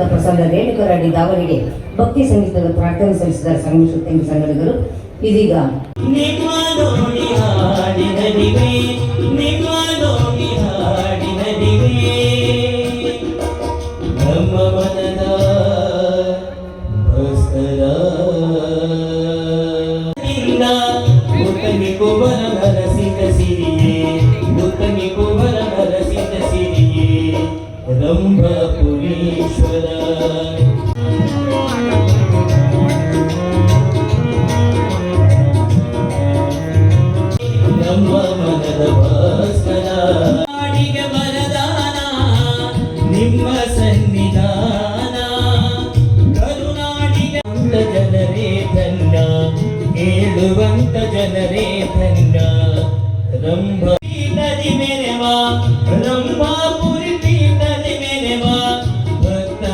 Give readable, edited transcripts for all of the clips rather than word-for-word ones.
ಶಿವಮೊಗ್ಗದ ಪ್ರಸಾದ ರೇಣುಕರಡಿ ದಾವಣಗೆರೆ ಭಕ್ತಿ ಸಂಗೀತದ ಪ್ರಾರ್ಥನೆ ಸಲ್ಲಿಸಿದ ಸಂಘ ತಂಗಿ ಸಂಘಟಕರು ಇದೀಗ ರಂಭಪುರೀಶ್ವರ ನಮ್ಮ ಮನದ ಭಾಸ್ಕರ ನಾಡಿಗೆ ವರದಾನ ನಿಮ್ಮ ಸನ್ನಿಧಾನ ಕರುನಾಡಿಗೆ ಜನರೇ ಧನ್ಯ ಹೇಳುವಂತ ಜನರೇ ಧನ್ಯ ರಂಭ ನದಿ ಮೆರೆವಾ ರಂಭಾಪುರಿ ನದಿ ಮೆರೆವಾ ಭಕ್ತ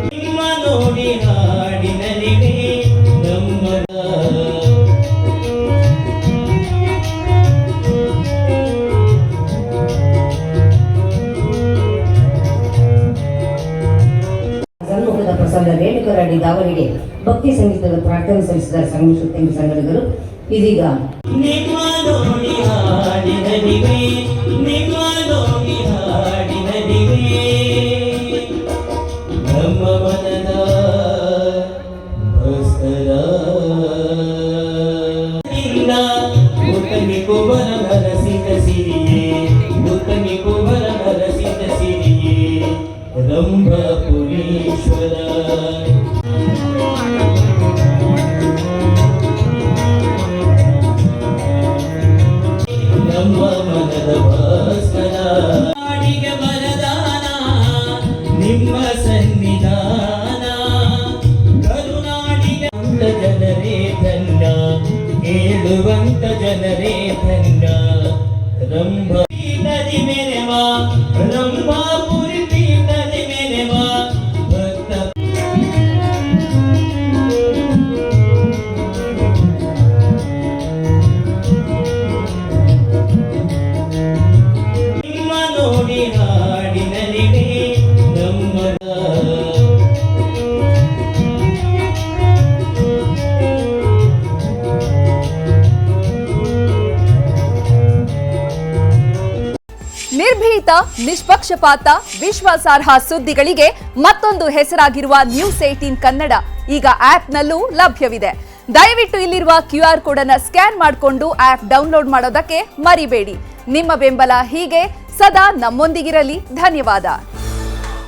ನಿಮ್ಮ ನೋಡಿ ಹಾಡಿನಲಿವೆ ನಮ್ಮ ಪ್ರಸಾದ ರೇಣುಕರಡಿ ದಾವಣಗೆರೆ ಭಕ್ತಿ ಸಂಗೀತದ ಪ್ರಾರ್ಥನೆ ಸಲ್ಲಿಸಿದ ಸಂಘ ತಂಗಿ ಸಂಘಟಕರು ಇದೀಗ ನಮ್ಮ ಮನದ ಭಾಸ್ಕರ ಮುಖನಿ ಕುಬರ ಹರಸಿದ ಸಿರಿಯೇ ಮುಖನಿ ಕುಬರ ಹರಸಿದ ಸಿರಿಯೇ ರಂಭಪುರೀಶ್ವರ ನಮ್ಮ ಮನದ ಭಾಸ್ಕರ ನಾಡಿಗೆ ವರದಾನ ನಿಮ್ಮ ಸನ್ನಿಧಾನ ಕರುನಾಡಿಗೆ ಜನರೇ ಧನ್ಯ ಹೇಳುವಂತ ಜನರೇ ಧನ್ಯ ರಂಭ ನದಿ ಮೆರೆವಾ ರಂಭಾಪುರಿ ನದಿ ಮೆರೆವಾ ಭಕ್ತ ನಿಮ್ಮ ನೋಡಿ ಹಾಡಿನಲಿವೆ ನಮ್ಮ ನಿರ್ಭೀತ, ನಿಷ್ಪಕ್ಷಪಾತ, ವಿಶ್ವಾಸಾರ್ಹ ಸುದ್ದಿಗಳಿಗೆ ಮತ್ತೊಂದು ಹೆಸರಾಗಿರುವ ನ್ಯೂಸ್ 18 ಕನ್ನಡ ಈಗ ಆಪ್ನಲ್ಲೂ ಲಭ್ಯವಿದೆ. ದಯವಿಟ್ಟು ಇಲ್ಲಿರುವ QR ಕೋಡ್ ಅನ್ನು ಸ್ಕ್ಯಾನ್ ಮಾಡಿಕೊಂಡು ಆಪ್ ಡೌನ್ಲೋಡ್ ಮಾಡೋದಕ್ಕೆ ಮರಿಬೇಡಿ. ನಿಮ್ಮ ಬೆಂಬಲ ಹೀಗೆ ಸದಾ ನಮ್ಮೊಂದಿಗಿರಲಿ. ಧನ್ಯವಾದ.